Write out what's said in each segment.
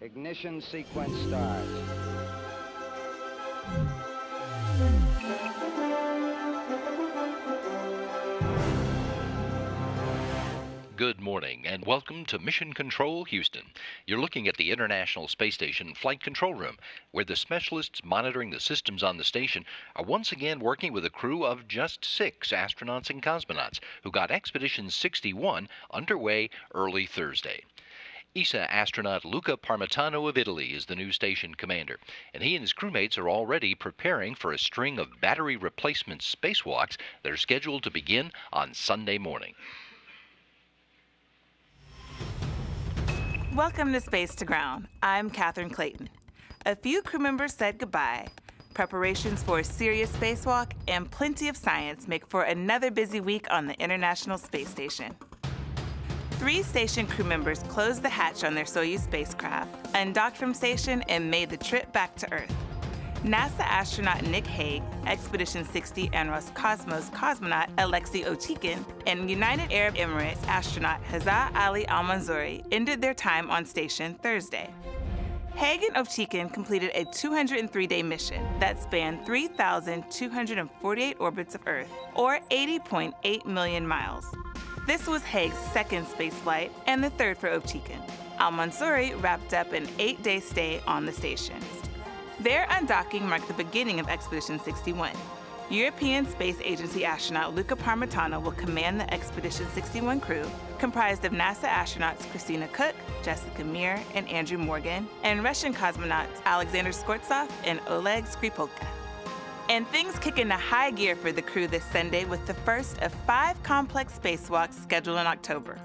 Ignition sequence starts. Good morning and welcome to Mission Control Houston. You're looking at the International Space Station Flight Control Room, where the specialists monitoring the systems on the station are once again working with a crew of just 6 astronauts and cosmonauts who got Expedition 61 underway early Thursday. ESA astronaut Luca Parmitano of Italy is the new station commander, and he and his crewmates are already preparing for a string of battery replacement spacewalks that are scheduled to begin on Sunday morning. Welcome to Space to Ground. I'm Catherine Clayton. A few crew members said goodbye. Preparations for a serious spacewalk and plenty of science make for another busy week on the International Space Station. 3 station crew members closed the hatch on their Soyuz spacecraft, undocked from station, and made the trip back to Earth. NASA astronaut Nick Hague, Expedition 60 and Roscosmos cosmonaut Alexei Ovchinin, and United Arab Emirates astronaut Hazza Ali Al-Mansouri ended their time on station Thursday. Hague and Ovchinin completed a 203-day mission that spanned 3,248 orbits of Earth, or 80.8 million miles. This was Hague's second spaceflight and the third for Ovchinin. Al-Mansouri wrapped up an 8-day stay on the station. Their undocking marked the beginning of Expedition 61. European Space Agency astronaut Luca Parmitano will command the Expedition 61 crew, comprised of NASA astronauts Christina Koch, Jessica Meir, and Andrew Morgan, and Russian cosmonauts Alexander Skvortsov and Oleg Skripalka. And things kick into high gear for the crew this Sunday with the first of 5 complex spacewalks scheduled in October.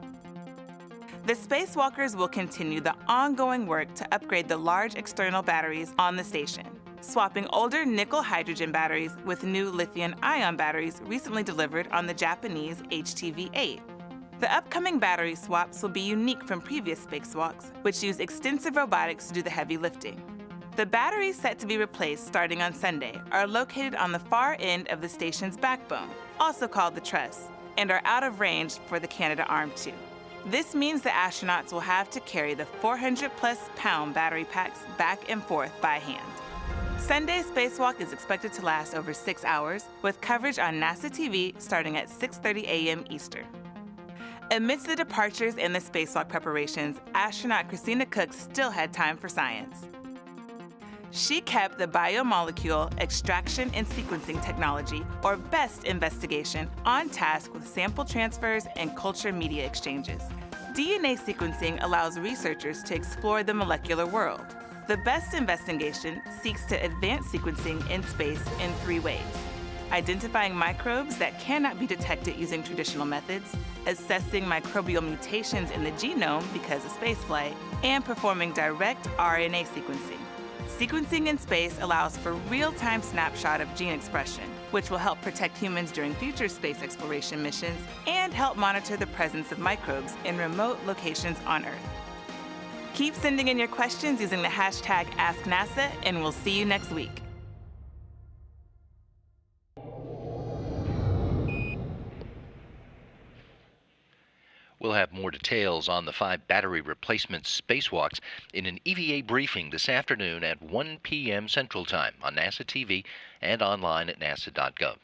The spacewalkers will continue the ongoing work to upgrade the large external batteries on the station, swapping older nickel-hydrogen batteries with new lithium-ion batteries recently delivered on the Japanese HTV-8. The upcoming battery swaps will be unique from previous spacewalks, which use extensive robotics to do the heavy lifting. The batteries set to be replaced starting on Sunday are located on the far end of the station's backbone, also called the truss, and are out of range for the Canadarm2. This means the astronauts will have to carry the 400-plus-pound battery packs back and forth by hand. Sunday's spacewalk is expected to last over 6 hours, with coverage on NASA TV starting at 6:30 a.m. Eastern. Amidst the departures and the spacewalk preparations, astronaut Christina Koch still had time for science. She kept the biomolecule extraction and sequencing technology, or BEST investigation, on task with sample transfers and culture media exchanges. DNA sequencing allows researchers to explore the molecular world. The BEST investigation seeks to advance sequencing in space in 3 ways: identifying microbes that cannot be detected using traditional methods, assessing microbial mutations in the genome because of spaceflight, and performing direct RNA sequencing. Sequencing in space allows for real-time snapshot of gene expression, which will help protect humans during future space exploration missions and help monitor the presence of microbes in remote locations on Earth. Keep sending in your questions using the hashtag AskNASA, and we'll see you next week. We'll have more details on the 5 battery replacement spacewalks in an EVA briefing this afternoon at 1 p.m. Central Time on NASA TV and online at nasa.gov.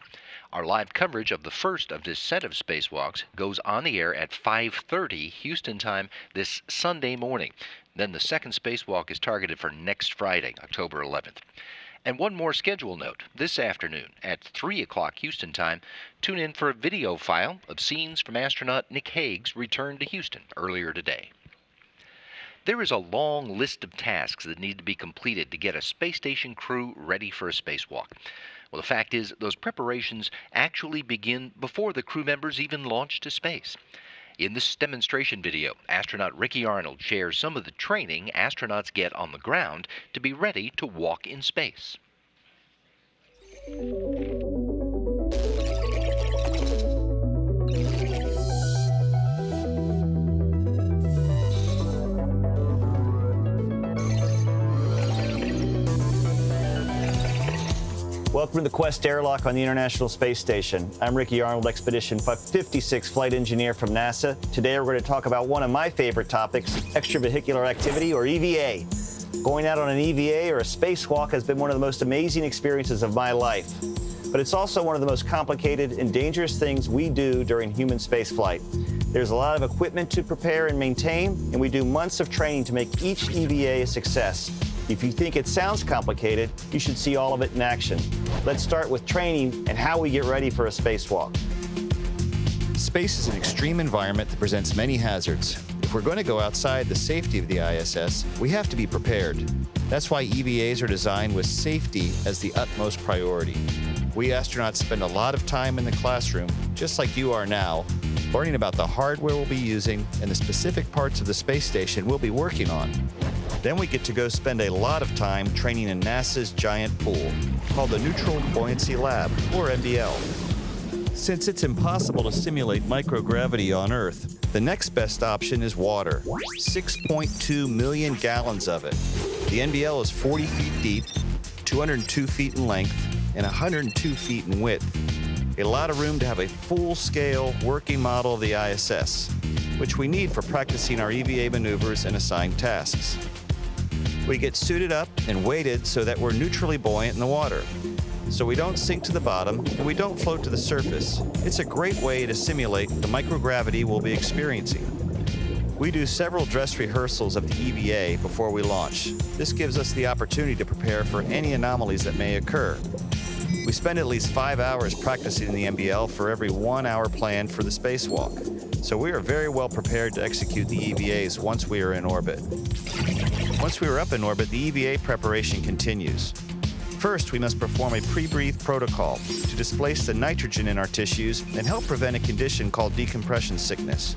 Our live coverage of the first of this set of spacewalks goes on the air at 5:30 Houston time this Sunday morning. Then the second spacewalk is targeted for next Friday, October 11th. And one more schedule note. This afternoon at 3 o'clock Houston time, tune in for a video file of scenes from astronaut Nick Hague's return to Houston earlier today. There is a long list of tasks that need to be completed to get a space station crew ready for a spacewalk. Well, the fact is, those preparations actually begin before the crew members even launch to space. In this demonstration video, astronaut Ricky Arnold shares some of the training astronauts get on the ground to be ready to walk in space. Well, Welcome to the Quest airlock on the International Space Station. I'm Ricky Arnold, Expedition 56 flight engineer from NASA. Today we're going to talk about one of my favorite topics, extravehicular activity, or EVA. Going out on an EVA or a spacewalk has been one of the most amazing experiences of my life. But it's also one of the most complicated and dangerous things we do during human spaceflight. There's a lot of equipment to prepare and maintain, and we do months of training to make each EVA a success. If you think it sounds complicated, you should see all of it in action. Let's start with training and how we get ready for a spacewalk. Space is an extreme environment that presents many hazards. If we're going to go outside the safety of the ISS, we have to be prepared. That's why EVAs are designed with safety as the utmost priority. We astronauts spend a lot of time in the classroom, just like you are now, learning about the hardware we'll be using and the specific parts of the space station we'll be working on. Then we get to go spend a lot of time training in NASA's giant pool, called the Neutral Buoyancy Lab, or NBL. Since it's impossible to simulate microgravity on Earth, the next best option is water, 6.2 million gallons of it. The NBL is 40 feet deep, 202 feet in length, and 102 feet in width. A lot of room to have a full-scale working model of the ISS, which we need for practicing our EVA maneuvers and assigned tasks. We get suited up and weighted so that we're neutrally buoyant in the water, so we don't sink to the bottom and we don't float to the surface. It's a great way to simulate the microgravity we'll be experiencing. We do several dress rehearsals of the EVA before we launch. This gives us the opportunity to prepare for any anomalies that may occur. We spend at least 5 hours practicing in the NBL for every 1 hour planned for the spacewalk, so we are very well prepared to execute the EVAs once we are in orbit. Once we are up in orbit, the EVA preparation continues. First, we must perform a pre-breathe protocol to displace the nitrogen in our tissues and help prevent a condition called decompression sickness.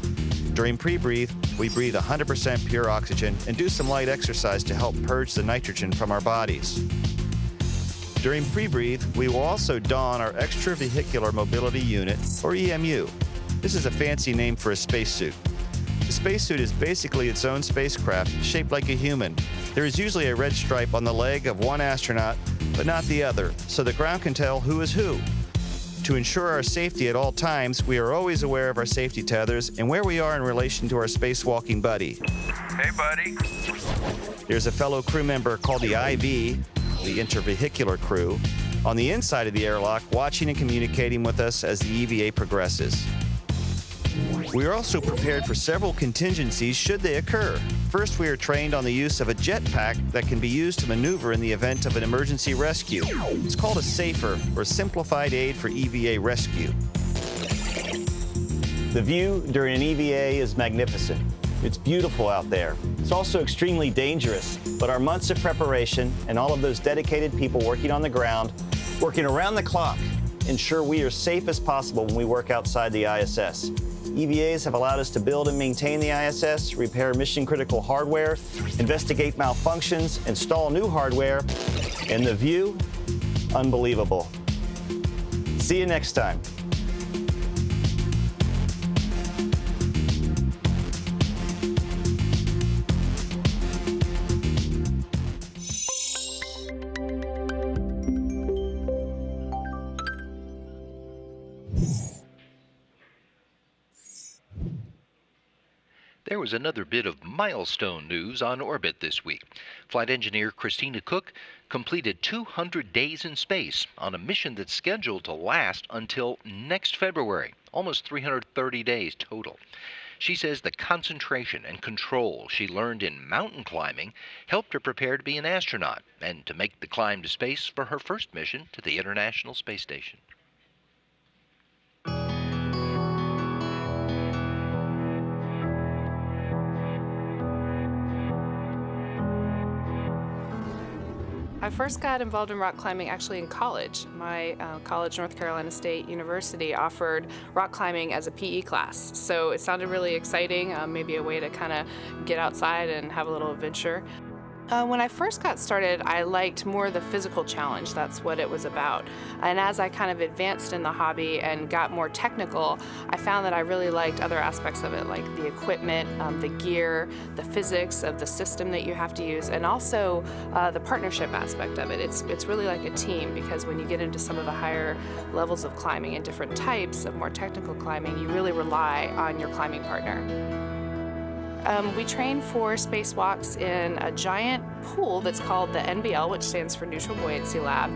During pre-breathe, we breathe 100% pure oxygen and do some light exercise to help purge the nitrogen from our bodies. During pre-breathe, we will also don our extravehicular mobility unit, or EMU. This is a fancy name for a spacesuit. The spacesuit is basically its own spacecraft, shaped like a human. There is usually a red stripe on the leg of one astronaut, but not the other, so the ground can tell who is who. To ensure our safety at all times, we are always aware of our safety tethers and where we are in relation to our spacewalking buddy. Hey, buddy. There's a fellow crew member called the IV, the intervehicular crew, on the inside of the airlock, watching and communicating with us as the EVA progresses. We are also prepared for several contingencies should they occur. First, we are trained on the use of a jetpack that can be used to maneuver in the event of an emergency rescue. It's called a SAFER, or Simplified Aid for EVA Rescue. The view during an EVA is magnificent. It's beautiful out there. It's also extremely dangerous, but our months of preparation and all of those dedicated people working on the ground, working around the clock, ensure we are safe as possible when we work outside the ISS. EVAs have allowed us to build and maintain the ISS, repair mission-critical hardware, investigate malfunctions, install new hardware, and the view, unbelievable. See you next time. There was another bit of milestone news on orbit this week. Flight engineer Christina Cook completed 200 days in space on a mission that's scheduled to last until next February, almost 330 days total. She says the concentration and control she learned in mountain climbing helped her prepare to be an astronaut and to make the climb to space for her first mission to the International Space Station. I first got involved in rock climbing actually in college. My college, North Carolina State University, offered rock climbing as a PE class. So it sounded really exciting, maybe a way to kind of get outside and have a little adventure. When I first got started, I liked more the physical challenge. That's what it was about. And as I kind of advanced in the hobby and got more technical, I found that I really liked other aspects of it, like the equipment, the gear, the physics of the system that you have to use, and also the partnership aspect of it. It's really like a team, because when you get into some of the higher levels of climbing and different types of more technical climbing, you really rely on your climbing partner. We train for spacewalks in a giant pool that's called the NBL, which stands for Neutral Buoyancy Lab.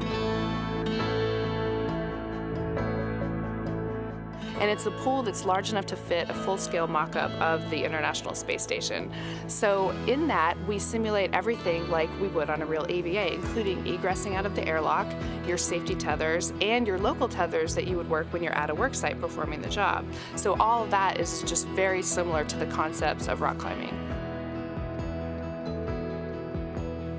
And it's a pool that's large enough to fit a full-scale mock-up of the International Space Station. So in that, we simulate everything like we would on a real EVA, including egressing out of the airlock, your safety tethers, and your local tethers that you would work when you're at a work site performing the job. So all of that is just very similar to the concepts of rock climbing.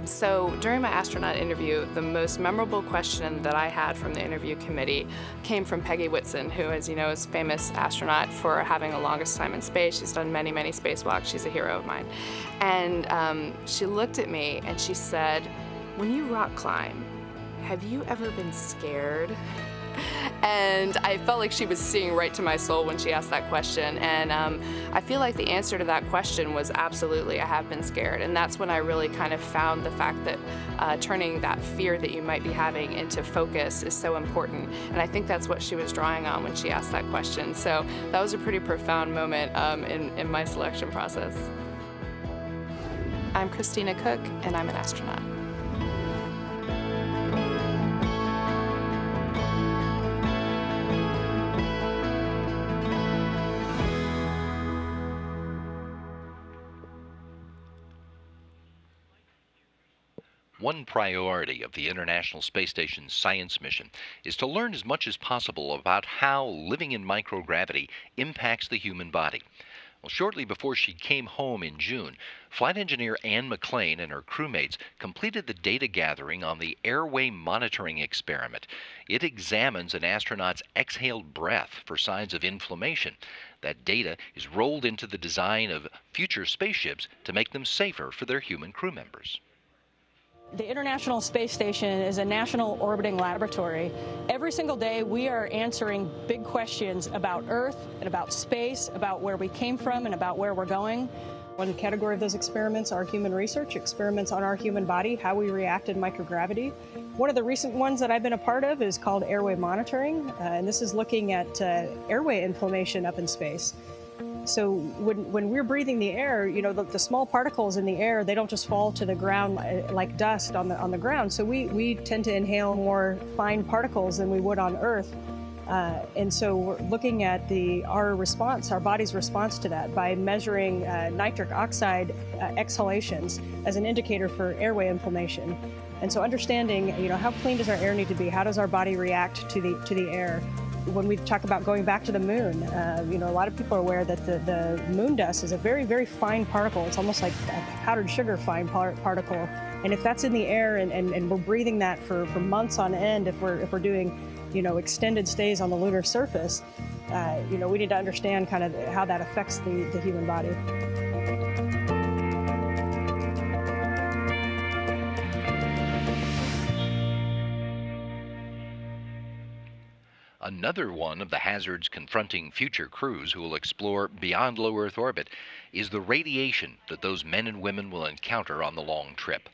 So during my astronaut interview, the most memorable question that I had from the interview committee came from Peggy Whitson, who, as you know, is a famous astronaut for having the longest time in space. She's done many, many spacewalks. She's a hero of mine. And she looked at me and she said, "When you rock climb, have you ever been scared?" And I felt like she was seeing right to my soul when she asked that question. And I feel like the answer to that question was absolutely, I have been scared. And that's when I really kind of found the fact that turning that fear that you might be having into focus is so important. And I think that's what she was drawing on when she asked that question. So that was a pretty profound moment in my selection process. I'm Christina Cook, and I'm an astronaut. One priority of the International Space Station's science mission is to learn as much as possible about how living in microgravity impacts the human body. Well, shortly before she came home in June, flight engineer Anne McLean and her crewmates completed the data gathering on the airway monitoring experiment. It examines an astronaut's exhaled breath for signs of inflammation. That data is rolled into the design of future spaceships to make them safer for their human crew members. The International Space Station is a national orbiting laboratory. Every single day we are answering big questions about Earth and about space, about where we came from and about where we're going. One category of those experiments are human research, experiments on our human body, how we react in microgravity. One of the recent ones that I've been a part of is called airway monitoring, and this is looking at airway inflammation up in space. So when we're breathing the air, you know, the small particles in the air, they don't just fall to the ground like dust on the ground. So we tend to inhale more fine particles than we would on Earth. And so we're looking at our response, our body's response to that by measuring nitric oxide exhalations as an indicator for airway inflammation. And so understanding, you know, how clean does our air need to be? How does our body react to the air? When we talk about going back to the moon, you know, a lot of people are aware that the moon dust is a very, very fine particle. It's almost like a powdered sugar fine particle. And if that's in the air and we're breathing that for months on end, if we're doing, you know, extended stays on the lunar surface, you know, we need to understand kind of how that affects the human body. Another one of the hazards confronting future crews who will explore beyond low Earth orbit is the radiation that those men and women will encounter on the long trip.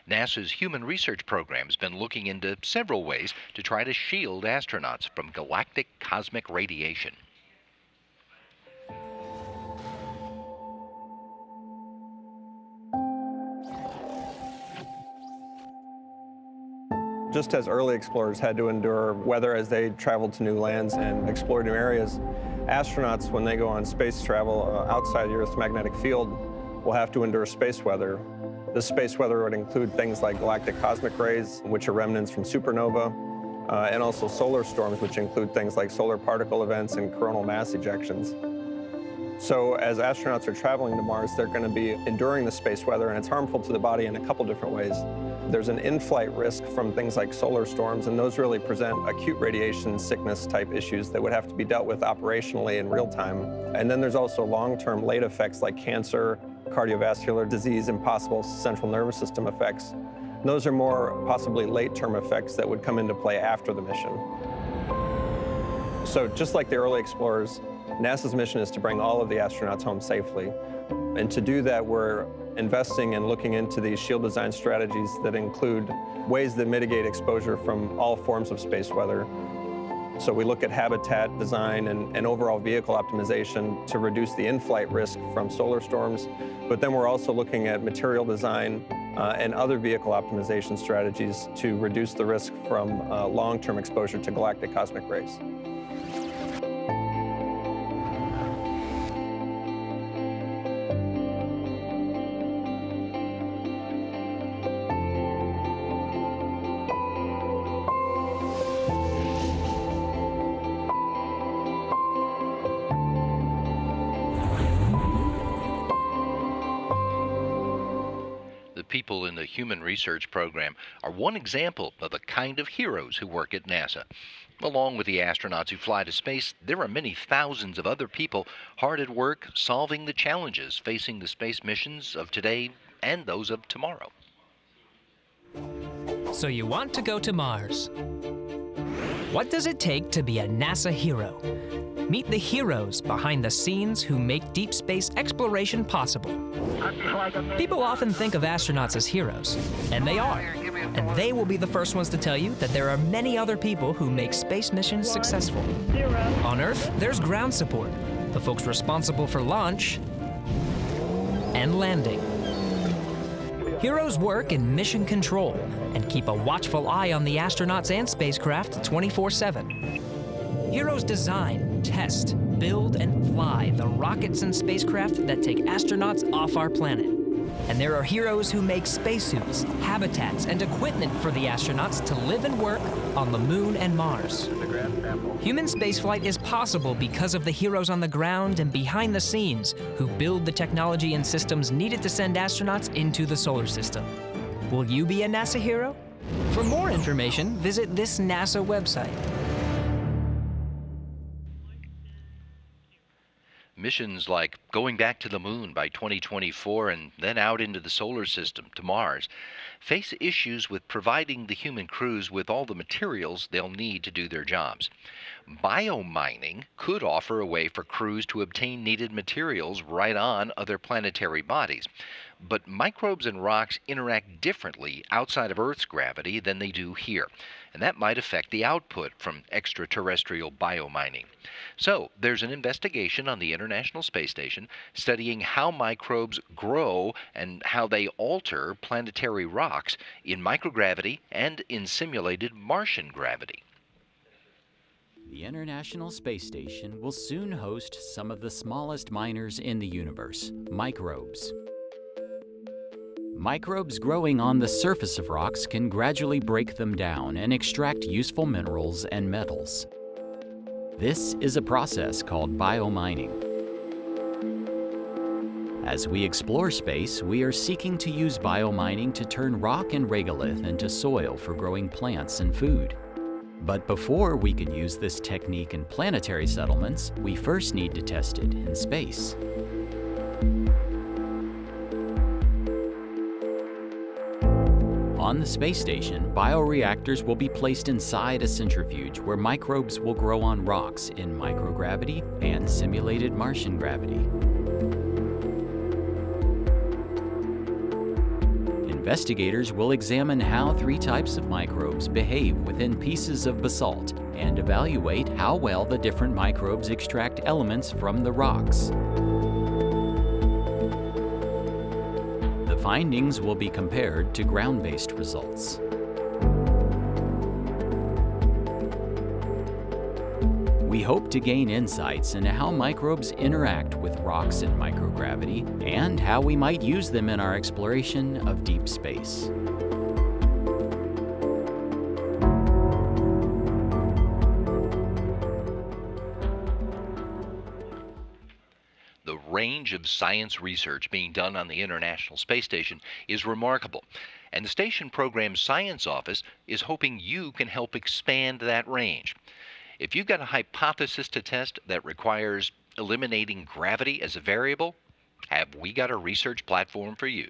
NASA's Human Research Program has been looking into several ways to try to shield astronauts from galactic cosmic radiation. Just as early explorers had to endure weather as they traveled to new lands and explored new areas, astronauts, when they go on space travel outside the Earth's magnetic field, will have to endure space weather. This space weather would include things like galactic cosmic rays, which are remnants from supernova, and also solar storms, which include things like solar particle events and coronal mass ejections. So as astronauts are traveling to Mars, they're going to be enduring the space weather, and it's harmful to the body in a couple different ways. There's an in-flight risk from things like solar storms, and those really present acute radiation sickness type issues that would have to be dealt with operationally in real time. And then there's also long-term late effects like cancer, cardiovascular disease and possible central nervous system effects. And those are more possibly late-term effects that would come into play after the mission. So just like the early explorers, NASA's mission is to bring all of the astronauts home safely. And to do that, we're investing and looking into these shield design strategies that include ways that mitigate exposure from all forms of space weather. So we look at habitat design and overall vehicle optimization to reduce the in-flight risk from solar storms. But then we're also looking at material design and other vehicle optimization strategies to reduce the risk from long-term exposure to galactic cosmic rays. People in the Human Research Program are one example of the kind of heroes who work at NASA. Along with the astronauts who fly to space, there are many thousands of other people hard at work solving the challenges facing the space missions of today and those of tomorrow. So you want to go to Mars. What does it take to be a NASA hero? Meet the heroes behind the scenes who make deep space exploration possible. People often think of astronauts as heroes, and they are. And they will be the first ones to tell you that there are many other people who make space missions successful. On Earth, there's ground support, the folks responsible for launch and landing. Heroes work in mission control and keep a watchful eye on the astronauts and spacecraft 24/7. Heroes design, test, build, and fly the rockets and spacecraft that take astronauts off our planet. And there are heroes who make spacesuits, habitats, and equipment for the astronauts to live and work on the Moon and Mars. Human spaceflight is possible because of the heroes on the ground and behind the scenes who build the technology and systems needed to send astronauts into the solar system. Will you be a NASA hero? For more information, visit this NASA website. Missions like going back to the Moon by 2024 and then out into the solar system to Mars face issues with providing the human crews with all the materials they'll need to do their jobs. Biomining could offer a way for crews to obtain needed materials right on other planetary bodies. But microbes and rocks interact differently outside of Earth's gravity than they do here, and that might affect the output from extraterrestrial biomining. So there's an investigation on the International Space Station studying how microbes grow and how they alter planetary rocks in microgravity and in simulated Martian gravity. The International Space Station will soon host some of the smallest miners in the universe, microbes. Microbes growing on the surface of rocks can gradually break them down and extract useful minerals and metals. This is a process called biomining. As we explore space, we are seeking to use biomining to turn rock and regolith into soil for growing plants and food. But before we can use this technique in planetary settlements, we first need to test it in space. On the space station, bioreactors will be placed inside a centrifuge where microbes will grow on rocks in microgravity and simulated Martian gravity. Investigators will examine how 3 types of microbes behave within pieces of basalt and evaluate how well the different microbes extract elements from the rocks. The findings will be compared to ground-based results. We hope to gain insights into how microbes interact with rocks in microgravity and how we might use them in our exploration of deep space. The range of science research being done on the International Space Station is remarkable, and the station program's science office is hoping you can help expand that range. If you've got a hypothesis to test that requires eliminating gravity as a variable, have we got a research platform for you.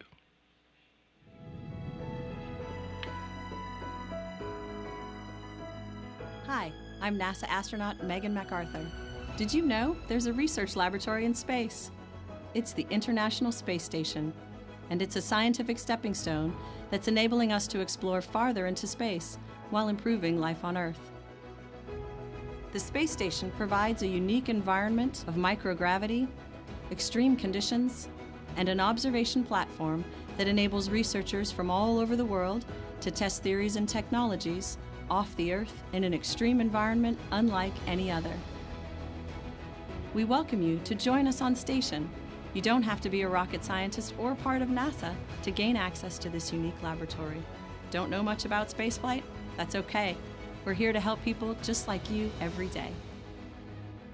Hi, I'm NASA astronaut Megan MacArthur. Did you know there's a research laboratory in space? It's the International Space Station, and it's a scientific stepping stone that's enabling us to explore farther into space while improving life on Earth. The space station provides a unique environment of microgravity, extreme conditions, and an observation platform that enables researchers from all over the world to test theories and technologies off the Earth in an extreme environment unlike any other. We welcome you to join us on station. You don't have to be a rocket scientist or part of NASA to gain access to this unique laboratory. Don't know much about spaceflight? That's okay. We're here to help people just like you every day.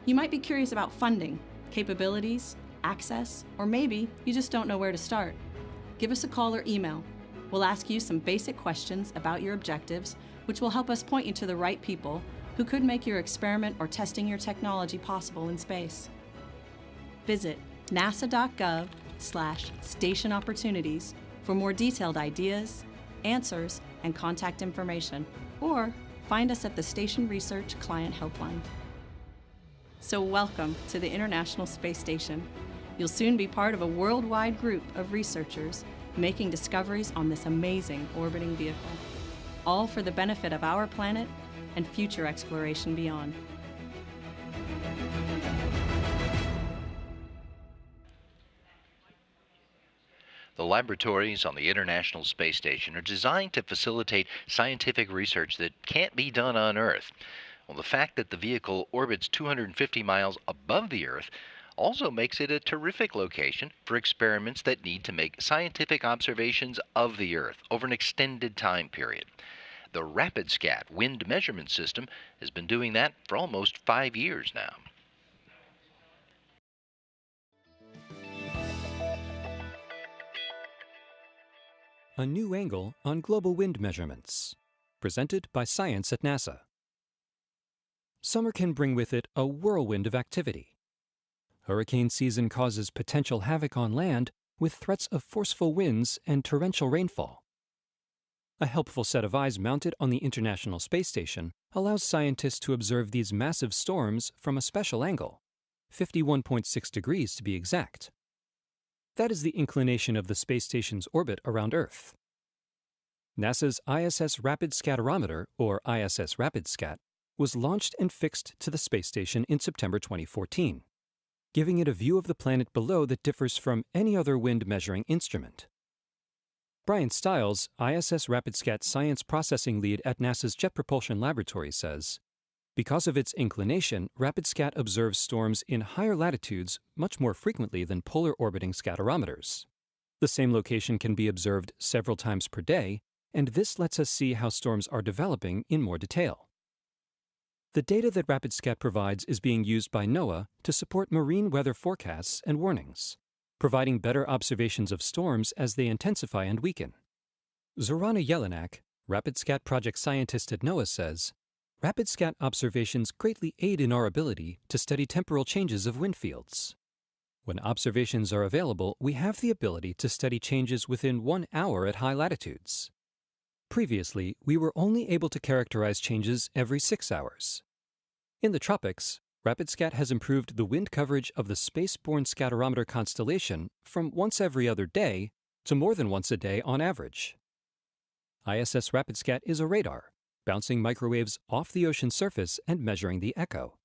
You might be curious about funding, capabilities, access, or maybe you just don't know where to start. Give us a call or email. We'll ask you some basic questions about your objectives, which will help us point you to the right people who could make your experiment or testing your technology possible in space. Visit nasa.gov/station opportunities for more detailed ideas, answers, and contact information, or find us at the Station Research Client Helpline. So welcome to the International Space Station. You'll soon be part of a worldwide group of researchers making discoveries on this amazing orbiting vehicle, all for the benefit of our planet and future exploration beyond. The laboratories on the International Space Station are designed to facilitate scientific research that can't be done on Earth. Well, the fact that the vehicle orbits 250 miles above the Earth also makes it a terrific location for experiments that need to make scientific observations of the Earth over an extended time period. The RapidScat wind measurement system has been doing that for almost 5 years now. A new angle on global wind measurements, presented by Science at NASA. Summer can bring with it a whirlwind of activity. Hurricane season causes potential havoc on land with threats of forceful winds and torrential rainfall. A helpful set of eyes mounted on the International Space Station allows scientists to observe these massive storms from a special angle, 51.6 degrees to be exact. That is the inclination of the space station's orbit around Earth. NASA's ISS Rapid Scatterometer, or ISS RapidScat, was launched and fixed to the space station in September 2014, giving it a view of the planet below that differs from any other wind measuring instrument. Brian Stiles, ISS RapidScat Science Processing Lead at NASA's Jet Propulsion Laboratory, says, because of its inclination, RapidScat observes storms in higher latitudes much more frequently than polar orbiting scatterometers. The same location can be observed several times per day, and this lets us see how storms are developing in more detail. The data that RapidScat provides is being used by NOAA to support marine weather forecasts and warnings, providing better observations of storms as they intensify and weaken. Zorana Jelinek, RapidScat project scientist at NOAA, says, RapidScat observations greatly aid in our ability to study temporal changes of wind fields. When observations are available, we have the ability to study changes within 1 hour at high latitudes. Previously, we were only able to characterize changes every 6 hours. In the tropics, RapidScat has improved the wind coverage of the space-borne scatterometer constellation from once every other day to more than once a day on average. ISS RapidScat is a radar, bouncing microwaves off the ocean surface and measuring the echo.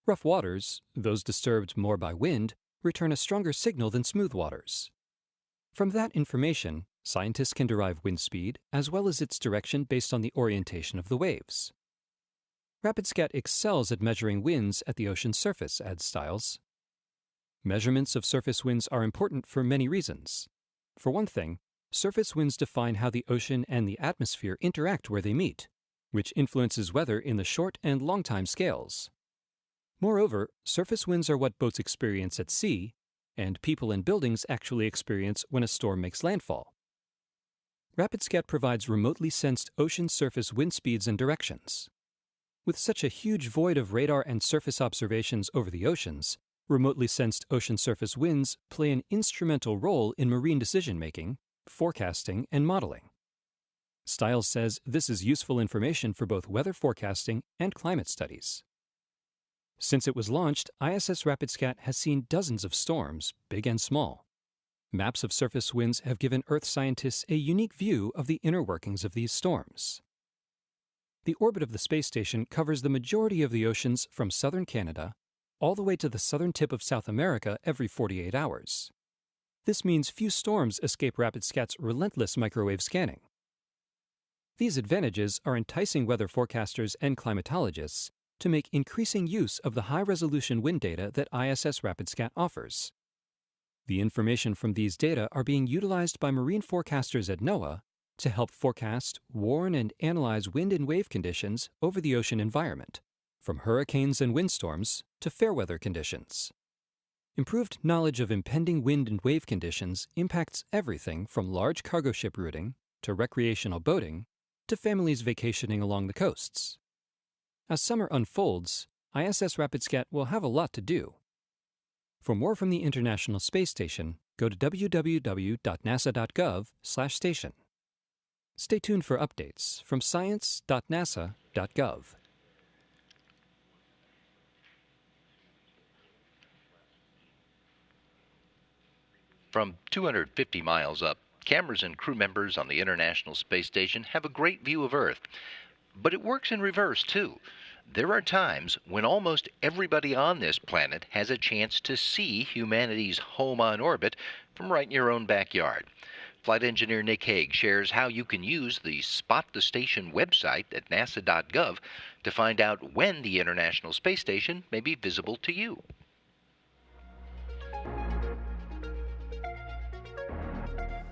Rough waters, those disturbed more by wind, return a stronger signal than smooth waters. From that information, scientists can derive wind speed as well as its direction based on the orientation of the waves. RapidScat excels at measuring winds at the ocean's surface, adds Stiles. Measurements of surface winds are important for many reasons. For one thing, surface winds define how the ocean and the atmosphere interact where they meet, which influences weather in the short and long time scales. Moreover, surface winds are what boats experience at sea, and people and buildings actually experience when a storm makes landfall. RapidScat provides remotely sensed ocean surface wind speeds and directions. With such a huge void of radar and surface observations over the oceans, Remotely sensed ocean surface winds play an instrumental role in marine decision-making, forecasting, and modeling. Stiles says this is useful information for both weather forecasting and climate studies. Since it was launched, ISS RapidScat has seen dozens of storms, big and small. Maps of surface winds have given Earth scientists a unique view of the inner workings of these storms. The orbit of the space station covers the majority of the oceans from southern Canada all the way to the southern tip of South America every 48 hours. This means few storms escape RapidScat's relentless microwave scanning. These advantages are enticing weather forecasters and climatologists to make increasing use of the high-resolution wind data that ISS RapidScat offers. The information from these data are being utilized by marine forecasters at NOAA to help forecast, warn, and analyze wind and wave conditions over the ocean environment, from hurricanes and windstorms to fair weather conditions. Improved knowledge of impending wind and wave conditions impacts everything from large cargo ship routing to recreational boating to families vacationing along the coasts. As summer unfolds, ISS RapidScat will have a lot to do. For more from the International Space Station, go to www.nasa.gov/station. Stay tuned for updates from science.nasa.gov. From 250 miles up, cameras and crew members on the International Space Station have a great view of Earth. But it works in reverse, too. There are times when almost everybody on this planet has a chance to see humanity's home on orbit from right in your own backyard. Flight engineer Nick Hague shares how you can use the Spot the Station website at nasa.gov to find out when the International Space Station may be visible to you.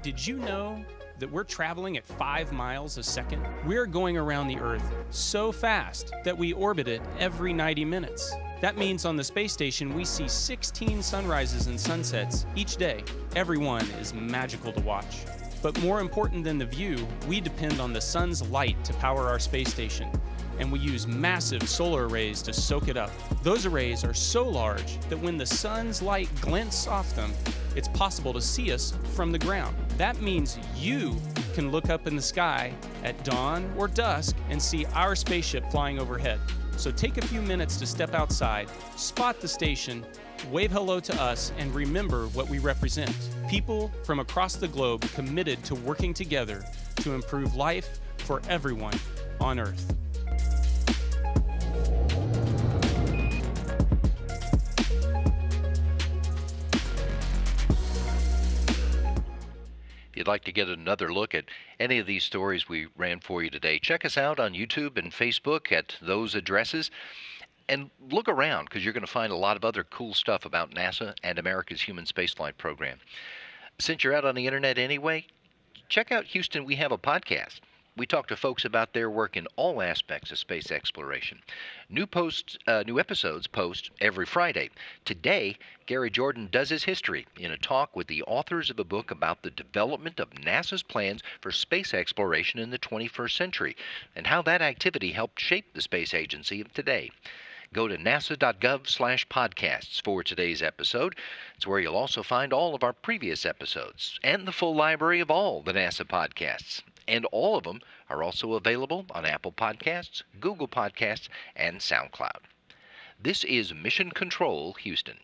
Did you know that we're traveling at 5 miles a second? We're going around the Earth so fast that we orbit it every 90 minutes. That means on the space station we see 16 sunrises and sunsets each day. Every one is magical to watch. But more important than the view, we depend on the sun's light to power our space station. And we use massive solar arrays to soak it up. Those arrays are so large that when the sun's light glints off them, it's possible to see us from the ground. That means you can look up in the sky at dawn or dusk and see our spaceship flying overhead. So take a few minutes to step outside, spot the station, wave hello to us, and remember what we represent. People from across the globe committed to working together to improve life for everyone on Earth. If you'd like to get another look at any of these stories we ran for you today, check us out on YouTube and Facebook at those addresses. And look around, because you're going to find a lot of other cool stuff about NASA and America's human spaceflight program. Since you're out on the internet anyway, check out Houston We Have a Podcast. We talk to folks about their work in all aspects of space exploration. New episodes post every Friday. Today, Gary Jordan does his history in a talk with the authors of a book about the development of NASA's plans for space exploration in the 21st century and how that activity helped shape the space agency of today. Go to nasa.gov/podcasts for today's episode. It's where you'll also find all of our previous episodes and the full library of all the NASA podcasts. And all of them are also available on Apple Podcasts, Google Podcasts, and SoundCloud. This is Mission Control, Houston.